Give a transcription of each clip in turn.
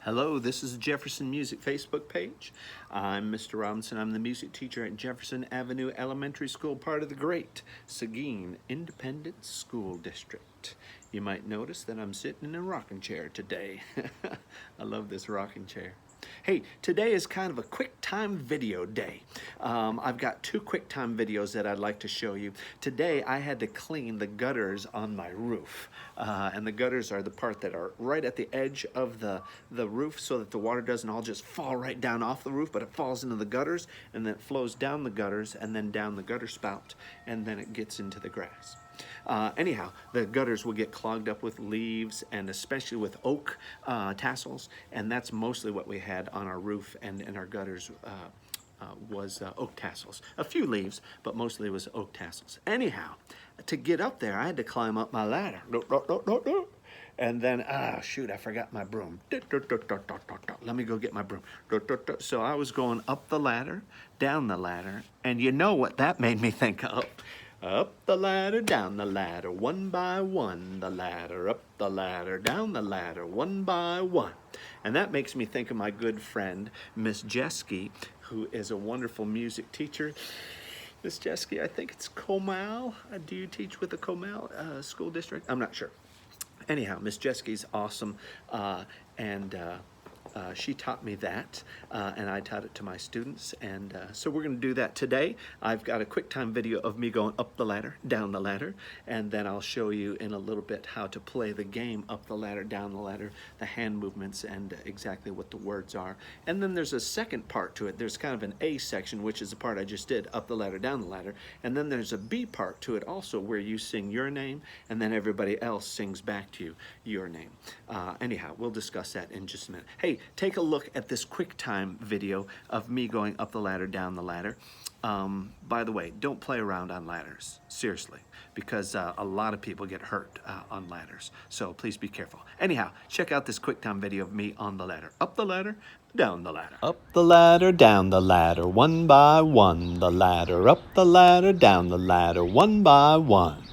Hello, this is the Jefferson Music Facebook page. I'm Mr. Robinson. I'm the music teacher at Jefferson Avenue Elementary School, part of the great Seguin Independent School District. You might notice that I'm sitting in a rocking chair today. I love this rocking chair. Hey, today is kind of a QuickTime video day. I've got two QuickTime videos that I'd like to show you. Today I had to clean the gutters on my roof. And the gutters are the part that are right at the edge of the roof so that the water doesn't all just fall right down off the roof, but it falls into the gutters and then it flows down the gutters and then down the gutter spout and then it gets into the grass. Anyhow, the gutters will get clogged up with leaves and especially with oak tassels, and that's mostly what we had on our roof and in our gutters was oak tassels. A few leaves, but mostly it was oak tassels. Anyhow, to get up there, I had to climb up my ladder. And then, shoot, I forgot my broom. Let me go get my broom. So I was going up the ladder, down the ladder, and you know what that made me think of? Up the ladder, down the ladder, one by one, the ladder, up the ladder, down the ladder, one by one. And that makes me think of my good friend, Miss Jeske, who is a wonderful music teacher. Miss Jeske, I think it's Comal. Do you teach with the Comal school district? I'm not sure. Anyhow, Miss Jeske's awesome, and she taught me that, and I taught it to my students, and so we're going to do that today. I've got a QuickTime video of me going up the ladder, down the ladder, and then I'll show you in a little bit how to play the game up the ladder, down the ladder, the hand movements, and exactly what the words are. And then there's a second part to it. There's kind of an A section, which is the part I just did, up the ladder, down the ladder, and then there's a B part to it also where you sing your name, and then everybody else sings back to you your name. Anyhow, we'll discuss that in just a minute. Hey, take a look at this QuickTime video of me going up the ladder, down the ladder. By the way, don't play around on ladders, seriously, because a lot of people get hurt on ladders, so please be careful. Anyhow, check out this QuickTime video of me on the ladder. Up the ladder, down the ladder. Up the ladder, down the ladder, one by one, the ladder. Up the ladder, down the ladder, one by one.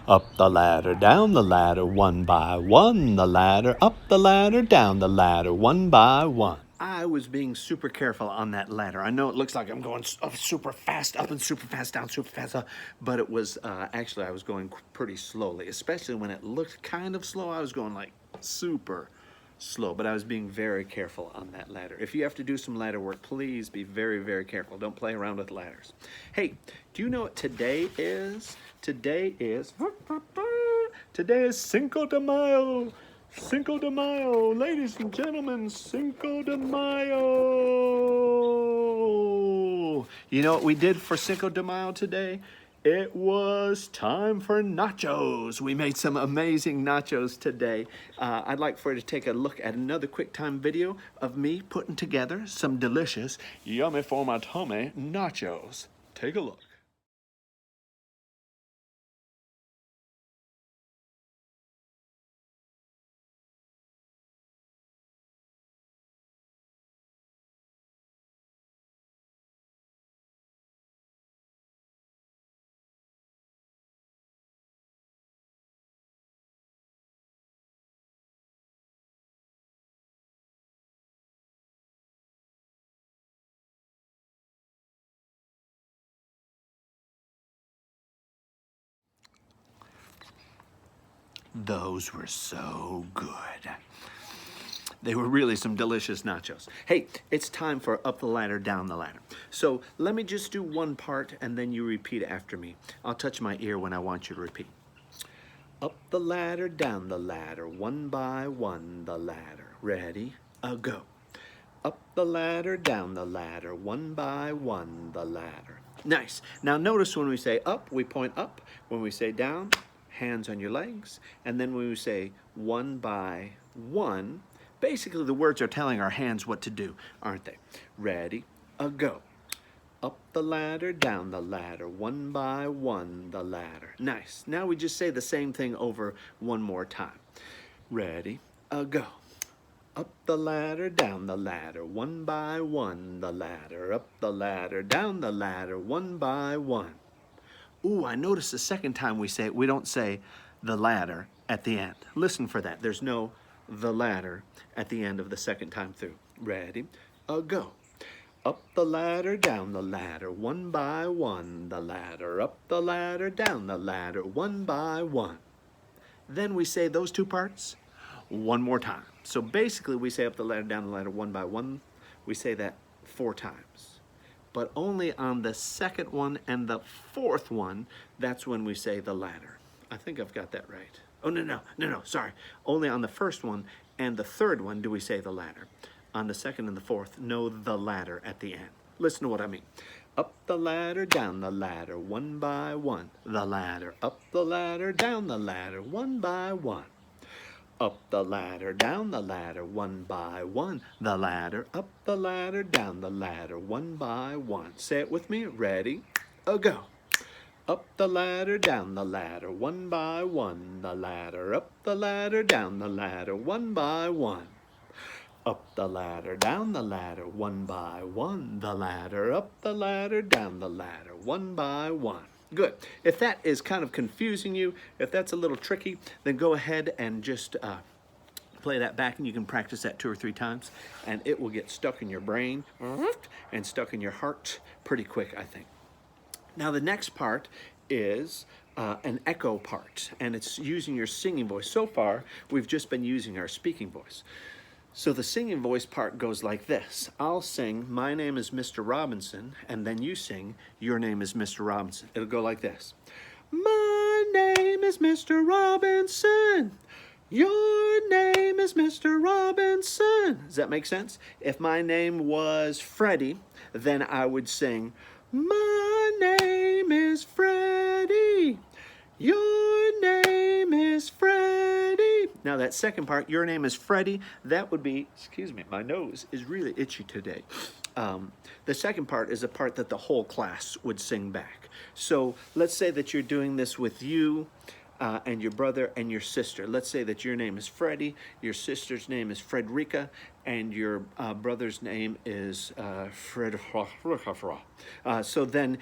Up the ladder, down the ladder, one by one, the ladder. Up the ladder, down the ladder, one by one. I was being super careful on that ladder. I know it looks like I'm going up super fast, up and super fast, down super fast, but it was actually I was going pretty slowly, especially when it looked kind of slow. I was going like super slow, but I was being very careful on that ladder. If you have to do some ladder work, please be very, very careful. Don't play around with ladders. Hey, do you know what today is? Today is Cinco de Mayo. Cinco de Mayo, ladies and gentlemen, Cinco de Mayo. You know what we did for Cinco de Mayo today? It was time for nachos. We made some amazing nachos today. I'd like for you to take a look at another QuickTime video of me putting together some delicious, yummy for my tummy nachos. Take a look. Those were so good. They were really some delicious nachos. Hey, it's time for up the ladder, down the ladder. So let me just do one part and then you repeat after me. I'll touch my ear when I want you to repeat. Up the ladder, down the ladder, one by one, the ladder. Ready? Go. Up the ladder, down the ladder, one by one, the ladder. Nice. Now notice when we say up, we point up. When we say down, hands on your legs. And then when we say one by one, basically the words are telling our hands what to do, aren't they? Ready? Go. Up the ladder, down the ladder, one by one, the ladder. Nice. Now we just say the same thing over one more time. Ready? Go. Up the ladder, down the ladder, one by one, the ladder. Up the ladder, down the ladder, one by one. Ooh, I noticed the second time we say it, we don't say the ladder at the end. Listen for that. There's no the ladder at the end of the second time through. Ready? Go. Up the ladder, down the ladder, one by one, the ladder, up the ladder, down the ladder, one by one. Then we say those two parts one more time. So basically we say up the ladder, down the ladder, one by one. We say that 4 times. But only on the second one and the fourth one, that's when we say the ladder. I think I've got that right. Oh, no, sorry. Only on the first one and the third one do we say the ladder. On the second and the fourth, no, the ladder at the end. Listen to what I mean. Up the ladder, down the ladder, one by one, the ladder. Up the ladder, down the ladder, one by one. Up the ladder, down the ladder, one by one, the ladder. Up the ladder, down the ladder, one by one. Say it with me. Ready? Go. Up the ladder, down the ladder, one by one, the ladder. Up the ladder, down the ladder, one by one. Up the ladder, down the ladder, one by one, the ladder. Up the ladder, down the ladder, one by one. Good. If that is kind of confusing you, if that's a little tricky, then go ahead and just play that back, and you can practice that 2 or 3 times, and it will get stuck in your brain and stuck in your heart pretty quick, I think. Now the next part is an echo part, and it's using your singing voice. So far, we've just been using our speaking voice. So the singing voice part goes like this. I'll sing, my name is Mr. Robinson, and then you sing, your name is Mr. Robinson. It'll go like this. My name is Mr. Robinson. Your name is Mr. Robinson. Does that make sense? If my name was Freddie, then I would sing, my name is Freddie. Your name is Freddie. Now that second part, your name is Freddie, that would be, excuse me, my nose is really itchy today. The second part is a part that the whole class would sing back. So let's say that you're doing this with you and your brother and your sister. Let's say that your name is Freddie, your sister's name is Frederica, and your brother's name is Frederica. So then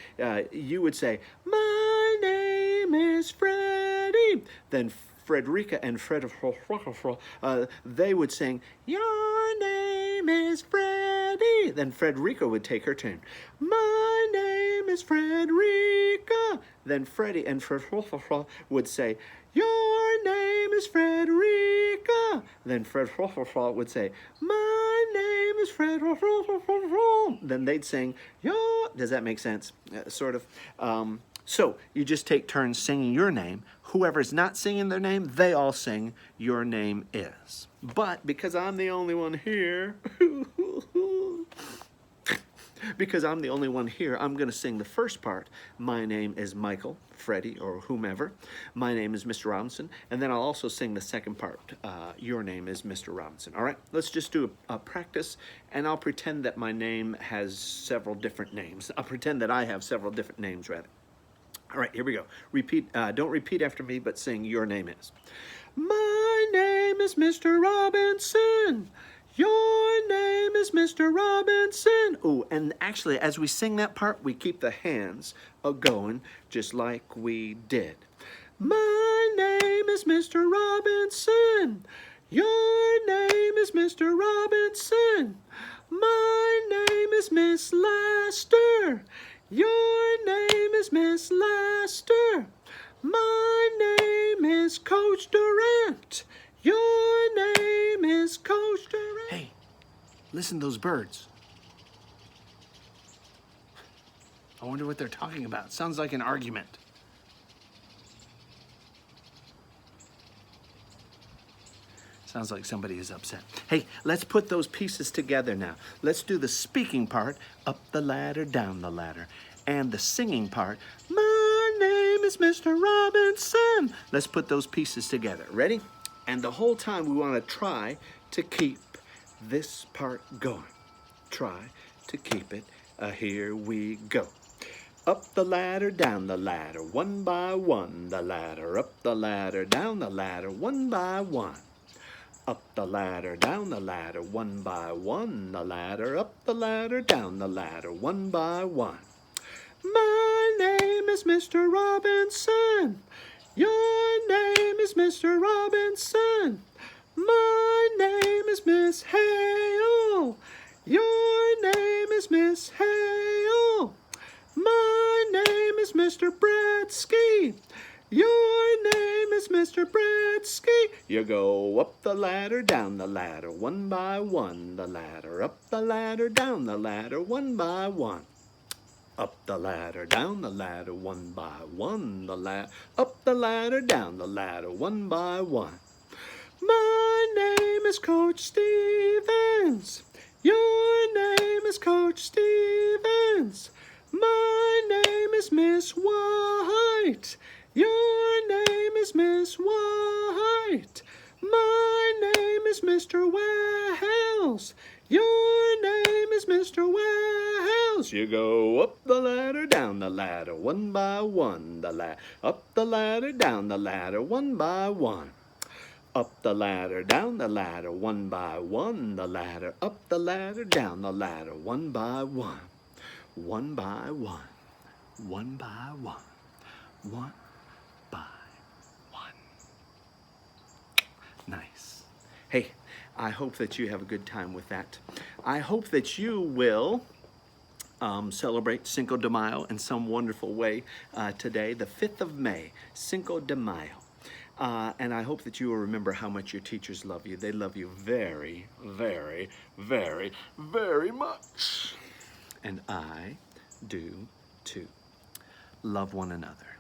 you would say, my name is Freddie. Then Frederica and Frederica, they would sing, your name is Freddie. Then Frederica would take her turn. My name is Frederica. Then Freddie and Frederica would say, your name is Frederica. Then Frederica would say, my name is Frederica. Then they'd sing, does that make sense? Sort of. So you just take turns singing your name. Whoever's not singing their name, they all sing, your name is. But because I'm the only one here, I'm going to sing the first part. My name is Michael, Freddie, or whomever. My name is Mr. Robinson. And then I'll also sing the second part. Your name is Mr. Robinson. All right, let's just do a practice, and I'll pretend that my name has several different names. I'll pretend that I have several different names, rather. All right, here we go. Repeat. Don't repeat after me, but sing your name is. My name is Mr. Robinson. Your name is Mr. Robinson. Oh, and actually, as we sing that part, we keep the hands going just like we did. My name is Mr. Robinson. Your name is Mr. Robinson. My name is Miss Laster. Your name is Miss Laster. My name is Coach Durant. Your name is Coach Durant. Hey, listen to those birds. I wonder what they're talking about. Sounds like an argument. Sounds like somebody is upset. Hey, let's put those pieces together now. Let's do the speaking part, up the ladder, down the ladder. And the singing part, my name is Mr. Robinson. Let's put those pieces together. Ready? And the whole time we want to try to keep this part going. Try to keep it. Here we go. Up the ladder, down the ladder, one by one, the ladder. Up the ladder, down the ladder, one by one. Up the ladder, down the ladder, one by one, the ladder. Up the ladder, down the ladder, one by one. My name is Mr. Robinson. Your name is Mr. Robinson. My is Miss Hale. Your name is Miss Hale. My name is Mr. Bradsky. Your name is Mr. Bradsky. You go up the ladder, down the ladder, one by one, the ladder, up the ladder, down the ladder, one by one. Up the ladder, down the ladder, one by one, up the ladder, down the ladder, one by one. My name is Coach Stevens. Your name is Coach Stevens. My name is Miss White. Your name is Miss White. My name is Mr. Wells. Your name is Mr. Wells. You go up the ladder, down the ladder, one by one, up the ladder, down the ladder, one by one. Up the ladder, down the ladder, one by one, the ladder, up the ladder, down the ladder, one by one. One by one, one by one, one by one. Nice. Hey, I hope that you have a good time with that. I hope that you will celebrate Cinco de Mayo in some wonderful way today, the 5th of May, Cinco de Mayo. And I hope that you will remember how much your teachers love you. They love you very, very, very, very much. And I do too. Love one another.